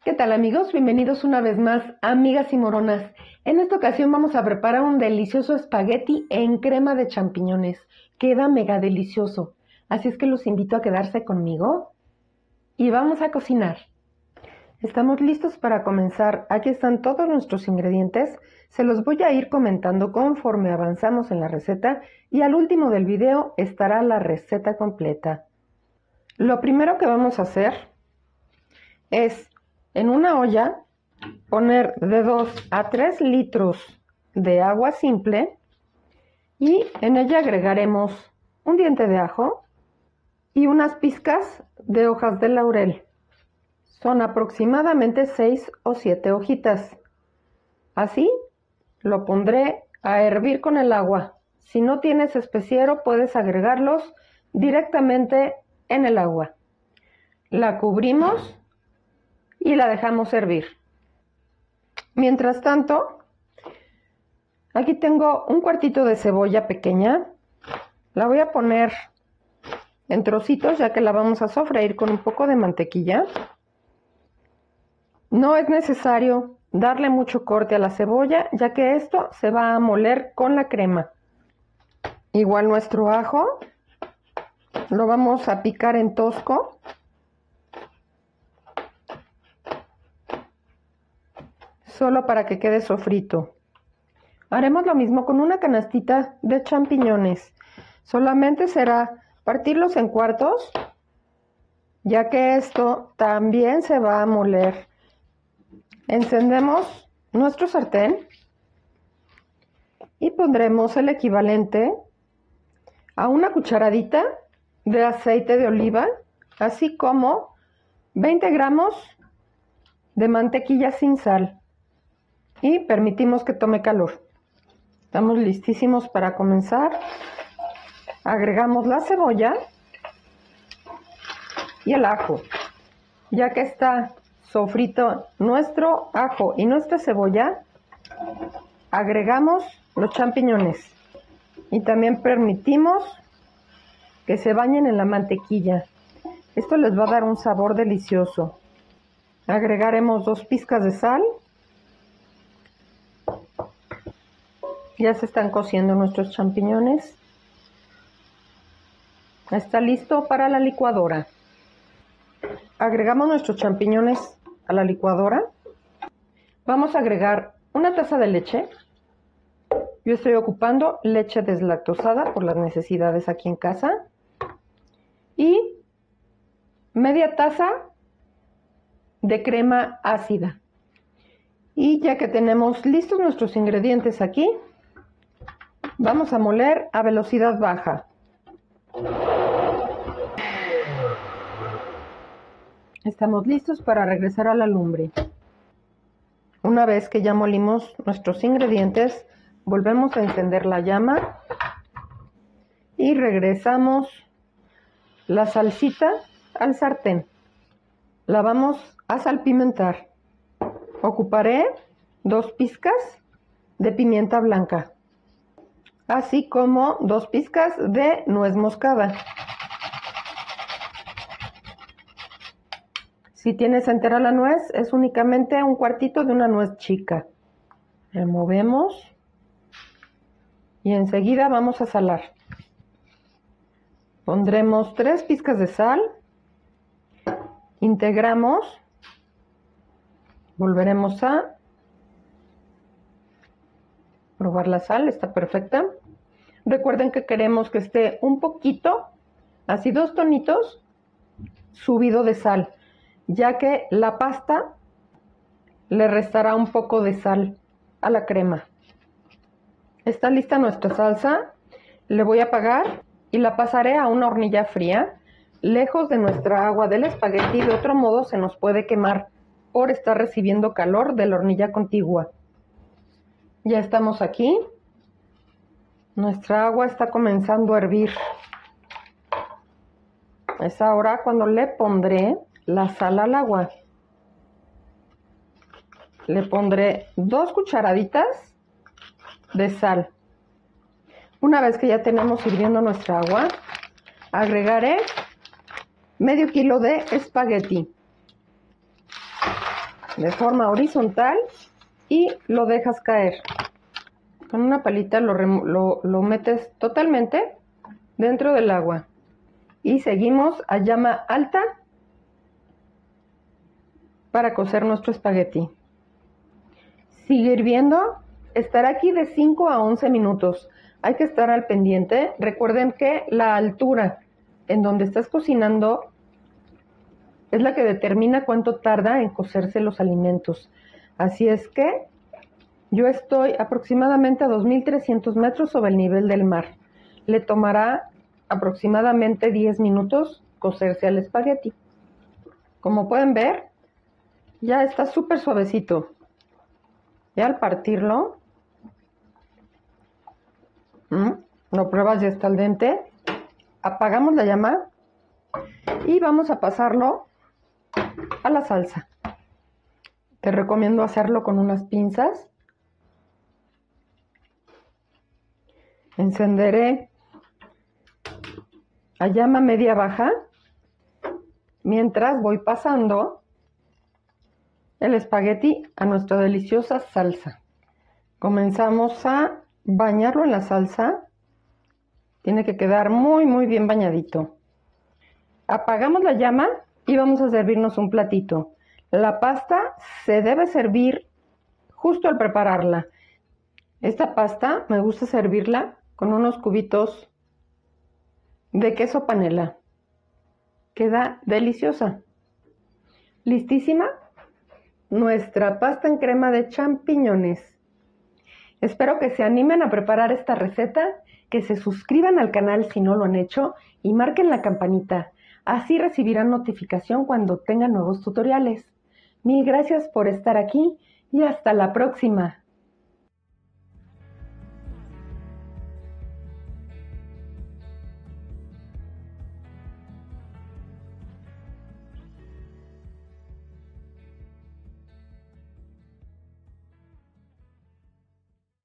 ¿Qué tal, amigos? Bienvenidos una vez más a Amigas y Moronas. En esta ocasión vamos a preparar un delicioso espagueti en crema de champiñones. Queda mega delicioso. Así es que los invito a quedarse conmigo y vamos a cocinar. Estamos listos para comenzar. Aquí están todos nuestros ingredientes. Se los voy a ir comentando conforme avanzamos en la receta y al último del video estará la receta completa. Lo primero que vamos a hacer es en una olla poner de 2 a 3 litros de agua simple y en ella agregaremos un diente de ajo y unas pizcas de hojas de laurel. Son aproximadamente 6 o 7 hojitas. Así lo pondré a hervir con el agua. Si no tienes especiero, puedes agregarlos directamente en el agua. La cubrimos y la dejamos hervir. Mientras tanto, aquí tengo un cuartito de cebolla pequeña. La voy a poner en trocitos, ya que la vamos a sofreír con un poco de mantequilla. No es necesario darle mucho corte a la cebolla, ya que esto se va a moler con la crema. Igual nuestro ajo lo vamos a picar en tosco. Solo para que quede sofrito. Haremos lo mismo con una canastita de champiñones. Solamente será partirlos en cuartos, ya que esto también se va a moler. Encendemos nuestro sartén y pondremos el equivalente a una cucharadita de aceite de oliva, así como 20 gramos de mantequilla sin sal. Y permitimos que tome calor. Estamos listísimos para comenzar. Agregamos la cebolla y el ajo. Ya que está sofrito nuestro ajo y nuestra cebolla, agregamos los champiñones. Y también permitimos que se bañen en la mantequilla. Esto les va a dar un sabor delicioso. Agregaremos 2 pizcas de sal. Ya se están cociendo nuestros champiñones. Está listo para la licuadora. Agregamos nuestros champiñones a la licuadora. Vamos a agregar una taza de leche. Yo estoy ocupando leche deslactosada por las necesidades aquí en casa. Y media taza de crema ácida. Y ya que tenemos listos nuestros ingredientes aquí, vamos a moler a velocidad baja. Estamos listos para regresar a la lumbre. Una vez que ya molimos nuestros ingredientes, volvemos a encender la llama y regresamos la salsita al sartén. La vamos a salpimentar. Ocuparé 2 pizcas de pimienta blanca, así como 2 pizcas de nuez moscada. Si tienes entera la nuez, es únicamente un cuartito de una nuez chica. Removemos y enseguida vamos a salar. Pondremos 3 pizcas de sal, integramos, volveremos a probar la sal, está perfecta. Recuerden que queremos que esté un poquito, así 2 tonitos, subido de sal, ya que la pasta le restará un poco de sal a la crema. Está lista nuestra salsa. Le voy a apagar y la pasaré a una hornilla fría, lejos de nuestra agua del espagueti. De otro modo se nos puede quemar por estar recibiendo calor de la hornilla contigua. Ya estamos aquí. Nuestra agua está comenzando a hervir. Es ahora cuando le pondré la sal al agua. Le pondré 2 cucharaditas de sal. Una vez que ya tenemos hirviendo nuestra agua, agregaré medio kilo de espagueti. de forma horizontal y lo dejas caer. Con una palita lo metes totalmente dentro del agua. Y seguimos a llama alta para cocer nuestro espagueti. Sigue hirviendo. Estará aquí de 5 a 11 minutos. Hay que estar al pendiente. Recuerden que la altura en donde estás cocinando es la que determina cuánto tarda en cocerse los alimentos. Así es que yo estoy aproximadamente a 2.300 metros sobre el nivel del mar. Le tomará aproximadamente 10 minutos cocerse al espagueti. Como pueden ver, ya está súper suavecito. Ya al partirlo, lo pruebas, ya está al dente. Apagamos la llama y vamos a pasarlo a la salsa. Te recomiendo hacerlo con unas pinzas. Encenderé a llama media baja mientras voy pasando el espagueti a nuestra deliciosa salsa. Comenzamos a bañarlo en la salsa. Tiene que quedar muy bien bañadito. Apagamos la llama y vamos a servirnos un platito. La pasta se debe servir justo al prepararla. Esta pasta me gusta servirla con unos cubitos de queso panela. Queda deliciosa. Listísima nuestra pasta en crema de champiñones. Espero que se animen a preparar esta receta, que se suscriban al canal si no lo han hecho y marquen la campanita. Así recibirán notificación cuando tengan nuevos tutoriales. Mil gracias por estar aquí y hasta la próxima.